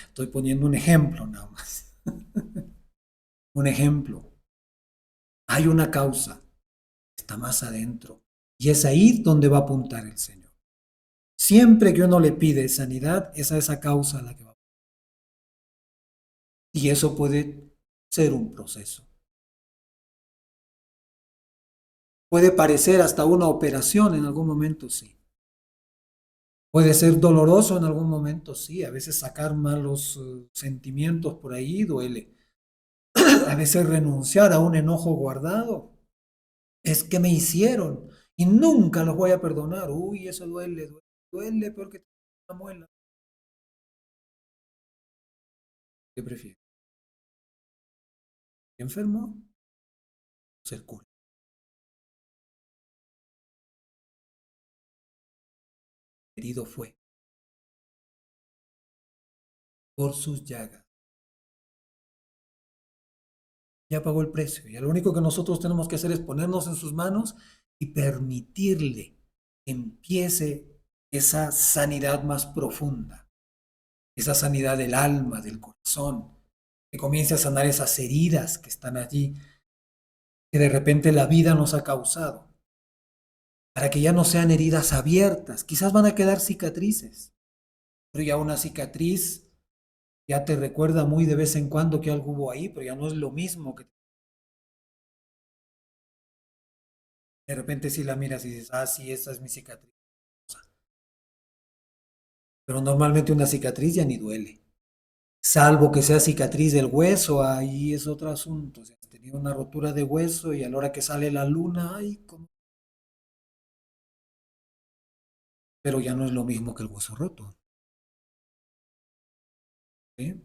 estoy poniendo un ejemplo nada más. Un ejemplo. Hay una causa, está más adentro, y es ahí donde va a apuntar el Señor. Siempre que uno le pide sanidad, es a esa causa a la que va. Y eso puede ser un proceso. Puede parecer hasta una operación en algún momento, sí. Puede ser doloroso en algún momento, sí. A veces sacar malos sentimientos por ahí duele. A veces renunciar a un enojo guardado. Es que me hicieron y nunca los voy a perdonar. Uy, eso duele, duele, duele peor que una muela. ¿Qué prefieres? ¿Enfermo? Ser cura. Herido fue por sus llagas. Ya pagó el precio. Ya lo único que nosotros tenemos que hacer es ponernos en sus manos y permitirle que empiece esa sanidad más profunda, esa sanidad del alma, del corazón, que comience a sanar esas heridas que están allí, que de repente la vida nos ha causado, para que ya no sean heridas abiertas. Quizás van a quedar cicatrices, pero ya una cicatriz ya te recuerda muy de vez en cuando que algo hubo ahí, pero ya no es lo mismo que de repente si la miras y dices, ah, sí, esta es mi cicatriz. Pero normalmente una cicatriz ya ni duele. Salvo que sea cicatriz del hueso, ahí es otro asunto. O sea, has tenido una rotura de hueso y a la hora que sale la luna, ay, pero ya no es lo mismo que el hueso roto. ¿Sí?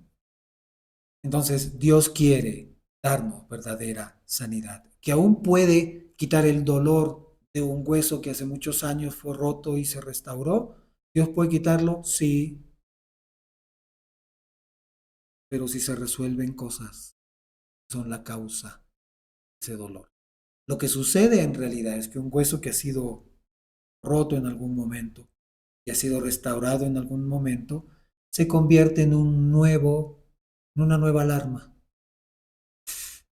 Entonces, Dios quiere darnos verdadera sanidad, que aún puede quitar el dolor de un hueso que hace muchos años fue roto y se restauró. Dios puede quitarlo, sí, pero si se resuelven cosas, son la causa de ese dolor. Lo que sucede en realidad es que un hueso que ha sido roto en algún momento y ha sido restaurado en algún momento, se convierte en una nueva alarma,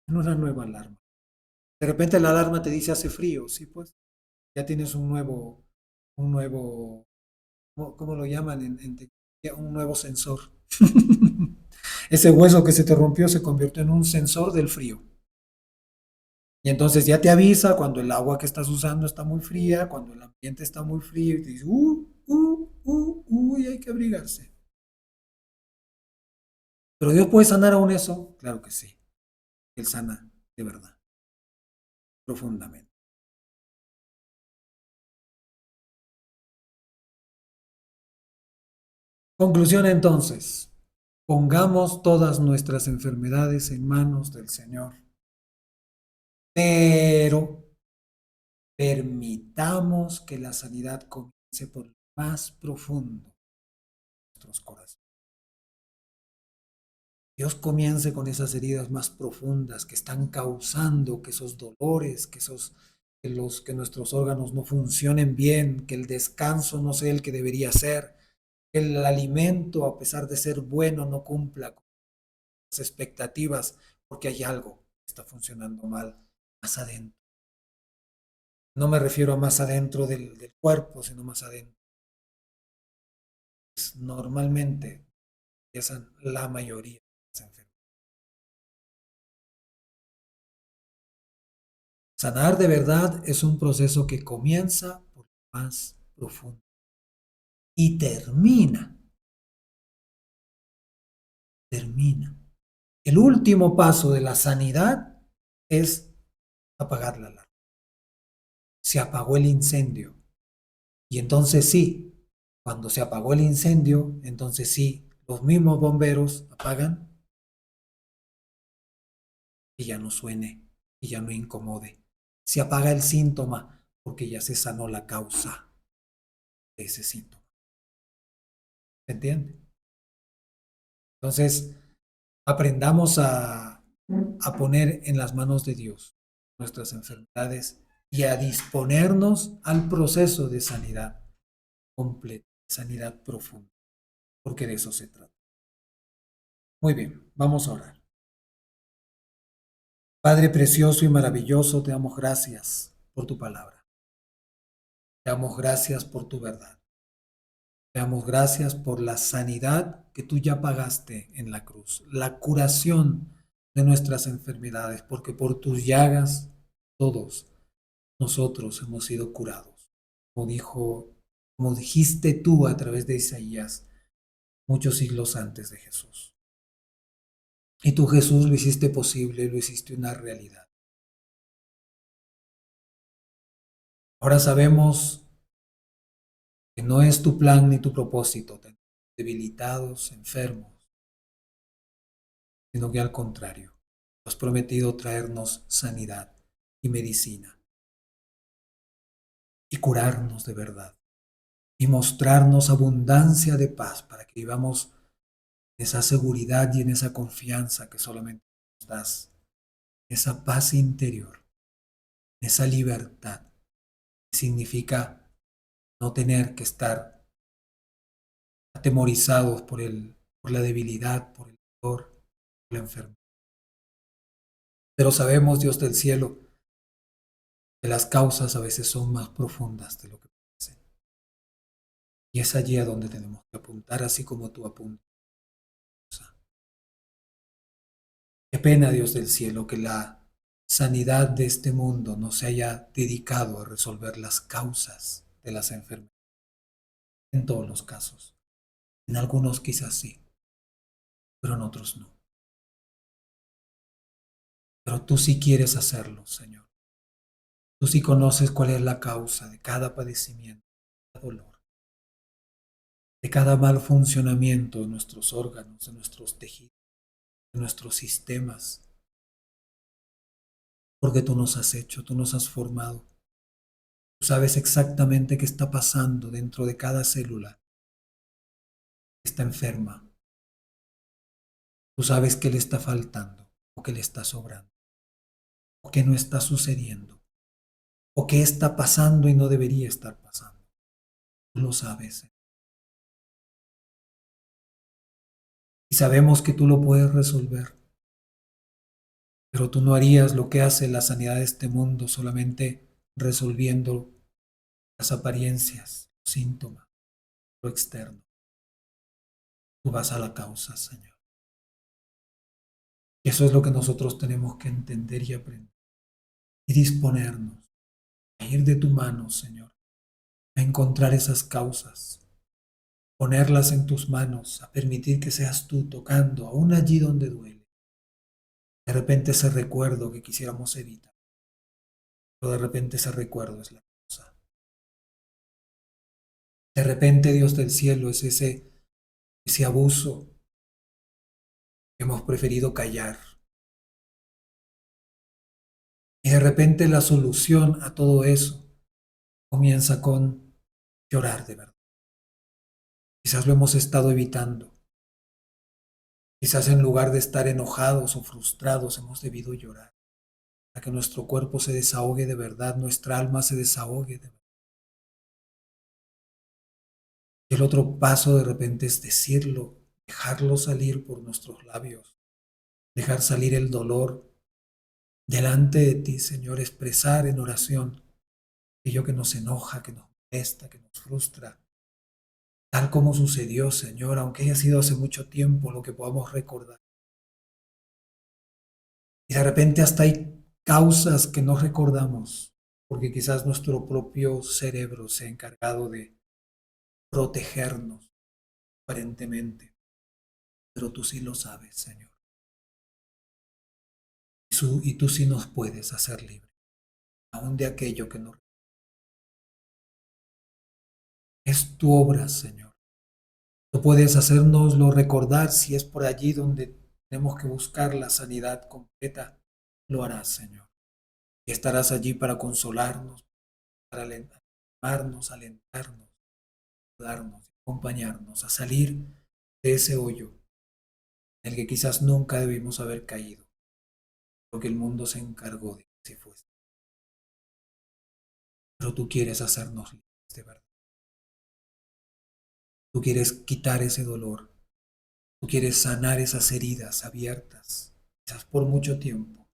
en una nueva alarma. De repente la alarma te dice hace frío, sí, pues ya tienes un nuevo, ¿cómo lo llaman en tecnología? Un nuevo sensor. Ese hueso que se te rompió se convirtió en un sensor del frío. Y entonces ya te avisa cuando el agua que estás usando está muy fría, cuando el ambiente está muy frío, y te dice, y hay que abrigarse. Pero Dios puede sanar aún eso, claro que sí. Él sana de verdad, profundamente. Conclusión entonces, pongamos todas nuestras enfermedades en manos del Señor, pero permitamos que la sanidad comience por lo más profundo de nuestros corazones. Dios comience con esas heridas más profundas que están causando que esos dolores, que nuestros órganos no funcionen bien, que el descanso no sea el que debería ser, que el alimento, a pesar de ser bueno, no cumpla con las expectativas, porque hay algo que está funcionando mal más adentro. No me refiero a más adentro del cuerpo, sino más adentro. Normalmente empiezan la mayoría de las enfermedades. Sanar de verdad es un proceso que comienza por lo más profundo y termina. El último paso de la sanidad es apagar la alarma. Se apagó el incendio. Y entonces sí, cuando se apagó el incendio, entonces sí, los mismos bomberos apagan y ya no suene y ya no incomode. Se apaga el síntoma porque ya se sanó la causa de ese síntoma. ¿Se entiende? Entonces, Aprendamos a poner en las manos de Dios nuestras enfermedades y a disponernos al proceso de sanidad completa, sanidad profunda, porque de eso se trata. Muy bien, vamos a orar. Padre precioso y maravilloso, te damos gracias por tu palabra. Te damos gracias por tu verdad. Te damos gracias por la sanidad que tú ya pagaste en la cruz, la curación de nuestras enfermedades, porque por tus llagas todos nosotros hemos sido curados. Como dijo, como dijiste tú a través de Isaías muchos siglos antes de Jesús. Y tú, Jesús, lo hiciste posible, lo hiciste una realidad. Ahora sabemos que no es tu plan ni tu propósito tener debilitados, enfermos, sino que al contrario, has prometido traernos sanidad y medicina y curarnos de verdad y mostrarnos abundancia de paz para que vivamos en esa seguridad y en esa confianza que solamente nos das, esa paz interior, esa libertad que significa no tener que estar atemorizados por la debilidad, por el dolor, por la enfermedad. Pero sabemos, Dios del cielo, que las causas a veces son más profundas de lo que parecen. Y es allí a donde tenemos que apuntar, así como tú apuntas. Qué pena, Dios del cielo, que la sanidad de este mundo no se haya dedicado a resolver las causas de las enfermedades. En todos los casos. En algunos quizás sí, pero en otros no. Pero tú sí quieres hacerlo, Señor. Tú sí conoces cuál es la causa de cada padecimiento, de cada dolor, de cada mal funcionamiento de nuestros órganos, de nuestros tejidos, de nuestros sistemas, porque tú nos has hecho, tú nos has formado. Tú sabes exactamente qué está pasando dentro de cada célula que está enferma. Tú sabes qué le está faltando, o qué le está sobrando, o qué no está sucediendo, o qué está pasando y no debería estar pasando. Tú lo sabes. Y sabemos que tú lo puedes resolver, pero tú no harías lo que hace la sanidad de este mundo solamente resolviendo las apariencias, los síntomas, lo externo. Tú vas a la causa, Señor. Y eso es lo que nosotros tenemos que entender y aprender. Y disponernos a ir de tu mano, Señor, a encontrar esas causas, ponerlas en tus manos, a permitir que seas tú tocando, aún allí donde duele. De repente ese recuerdo que quisiéramos evitar, pero de repente ese recuerdo es la causa. De repente, Dios del cielo, es ese abuso que hemos preferido callar. Y de repente la solución a todo eso comienza con llorar de verdad. Quizás lo hemos estado evitando. Quizás en lugar de estar enojados o frustrados hemos debido llorar para que nuestro cuerpo se desahogue de verdad, nuestra alma se desahogue de verdad. Y el otro paso de repente es decirlo, dejarlo salir por nuestros labios, dejar salir el dolor delante de ti, Señor, expresar en oración aquello que nos enoja, que nos molesta, que nos frustra, tal como sucedió, Señor, aunque haya sido hace mucho tiempo, lo que podamos recordar. Y de repente hasta hay causas que no recordamos, porque quizás nuestro propio cerebro se ha encargado de protegernos aparentemente, pero tú sí lo sabes, Señor. Y tú sí nos puedes hacer libre, aún de aquello que no es tu obra, Señor. Tú puedes hacernoslo recordar si es por allí donde tenemos que buscar la sanidad completa. Lo harás, Señor. Y estarás allí para consolarnos, para animarnos, alentarnos, ayudarnos, acompañarnos a salir de ese hoyo en el que quizás nunca debimos haber caído, porque el mundo se encargó de que así fuese. Pero tú quieres hacernos libres de verdad. Tú quieres quitar ese dolor. Tú quieres sanar esas heridas abiertas, quizás por mucho tiempo.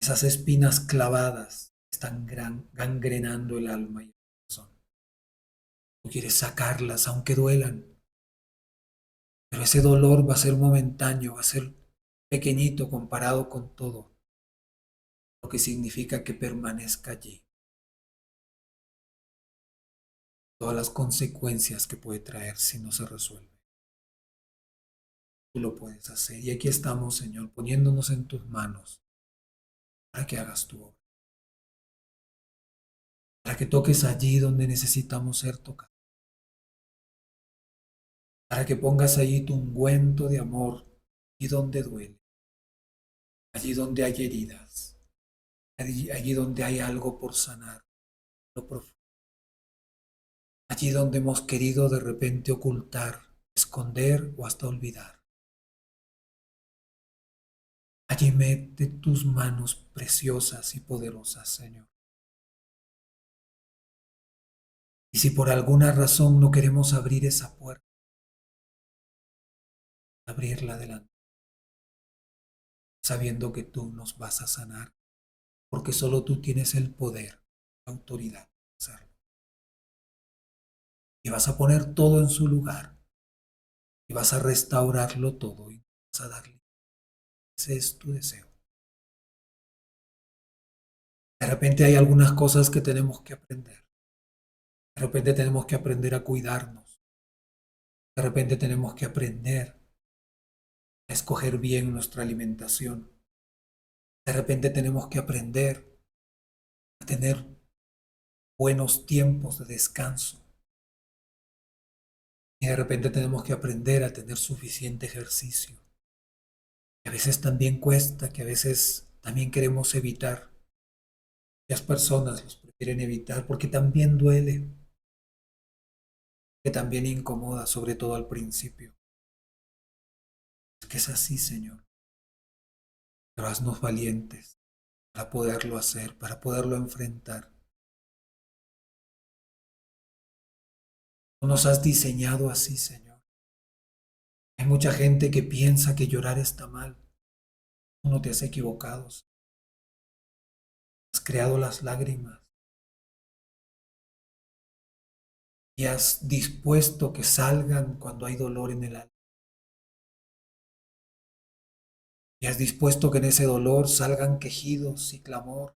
Esas espinas clavadas están gangrenando el alma y el corazón. Tú quieres sacarlas aunque duelan, pero ese dolor va a ser momentáneo, va a ser pequeñito comparado con todo lo que significa que permanezca allí. Todas las consecuencias que puede traer si no se resuelve. Tú lo puedes hacer. Y aquí estamos, Señor, poniéndonos en tus manos para que hagas tu obra, para que toques allí donde necesitamos ser tocados, para que pongas allí tu ungüento de amor y donde duele, allí donde hay heridas, allí donde hay algo por sanar, lo profundo, allí donde hemos querido de repente ocultar, esconder o hasta olvidar. Allí mete tus manos preciosas y poderosas, Señor. Y si por alguna razón no queremos abrir esa puerta, abrirla adelante, sabiendo que tú nos vas a sanar, porque solo tú tienes el poder, la autoridad de hacerlo. Y vas a poner todo en su lugar, y vas a restaurarlo todo, y vas a darle. Ese es tu deseo. De repente hay algunas cosas que tenemos que aprender. De repente tenemos que aprender a cuidarnos. De repente tenemos que aprender a escoger bien nuestra alimentación. De repente tenemos que aprender a tener buenos tiempos de descanso. Y de repente tenemos que aprender a tener suficiente ejercicio. Que a veces también cuesta, que a veces también queremos evitar. Las personas los prefieren evitar porque también duele, que también incomoda, sobre todo al principio. Es que es así, Señor. Pero haznos valientes para poderlo hacer, para poderlo enfrentar. Tú nos has diseñado así, Señor. Hay mucha gente que piensa que llorar está mal. Tú no te has equivocado. Has creado las lágrimas y has dispuesto que salgan cuando hay dolor en el alma. Y has dispuesto que en ese dolor salgan quejidos y clamor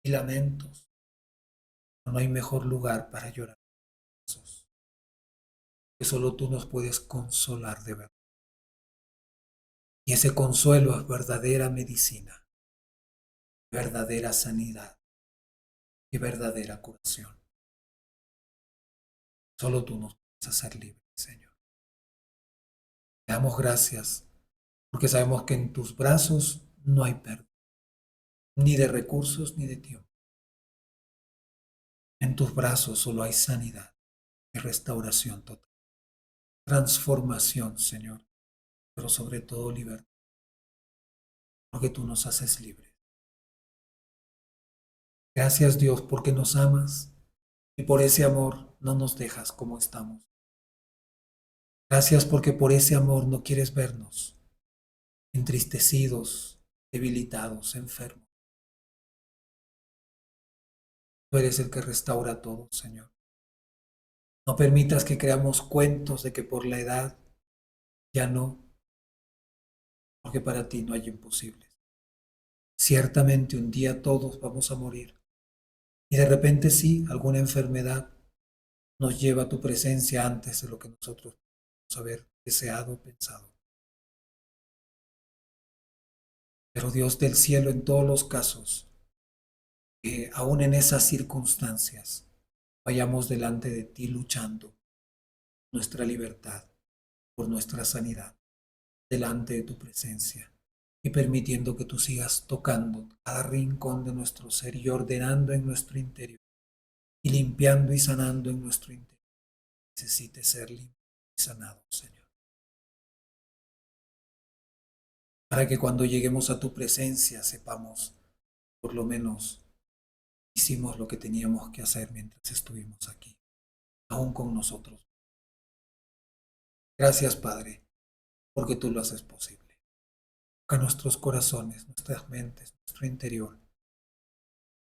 y lamentos. No hay mejor lugar para llorar, que solo tú nos puedes consolar de verdad. Y ese consuelo es verdadera medicina, verdadera sanidad y verdadera curación. Solo tú nos puedes hacer libres, Señor. Te damos gracias porque sabemos que en tus brazos no hay pérdida, ni de recursos ni de tiempo. En tus brazos solo hay sanidad y restauración total. Transformación, Señor, pero sobre todo libertad, porque tú nos haces libres. Gracias, Dios, porque nos amas y por ese amor no nos dejas como estamos. Gracias porque por ese amor no quieres vernos entristecidos, debilitados, enfermos. Tú eres el que restaura todo, Señor. No permitas que creamos cuentos de que por la edad ya no, porque para ti no hay imposibles. Ciertamente un día todos vamos a morir y de repente sí, alguna enfermedad nos lleva a tu presencia antes de lo que nosotros podemos haber deseado o pensado. Pero Dios del cielo, en todos los casos, que aún en esas circunstancias vayamos delante de ti luchando nuestra libertad, por nuestra sanidad, delante de tu presencia y permitiendo que tú sigas tocando cada rincón de nuestro ser y ordenando en nuestro interior y limpiando y sanando en nuestro interior. Necesite ser limpio y sanado, Señor. para que cuando lleguemos a tu presencia sepamos, por lo menos, hicimos lo que teníamos que hacer mientras estuvimos aquí, aún con nosotros. Gracias, Padre, porque tú lo haces posible. Toca nuestros corazones, nuestras mentes, nuestro interior,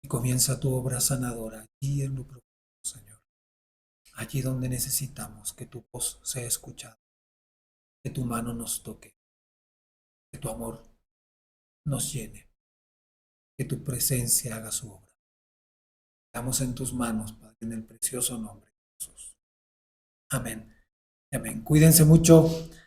y comienza tu obra sanadora allí en lo profundo, Señor. Allí donde necesitamos que tu voz sea escuchada, que tu mano nos toque, que tu amor nos llene, que tu presencia haga su obra. Estamos en tus manos, Padre, en el precioso nombre de Jesús. Amén. Amén. Cuídense mucho.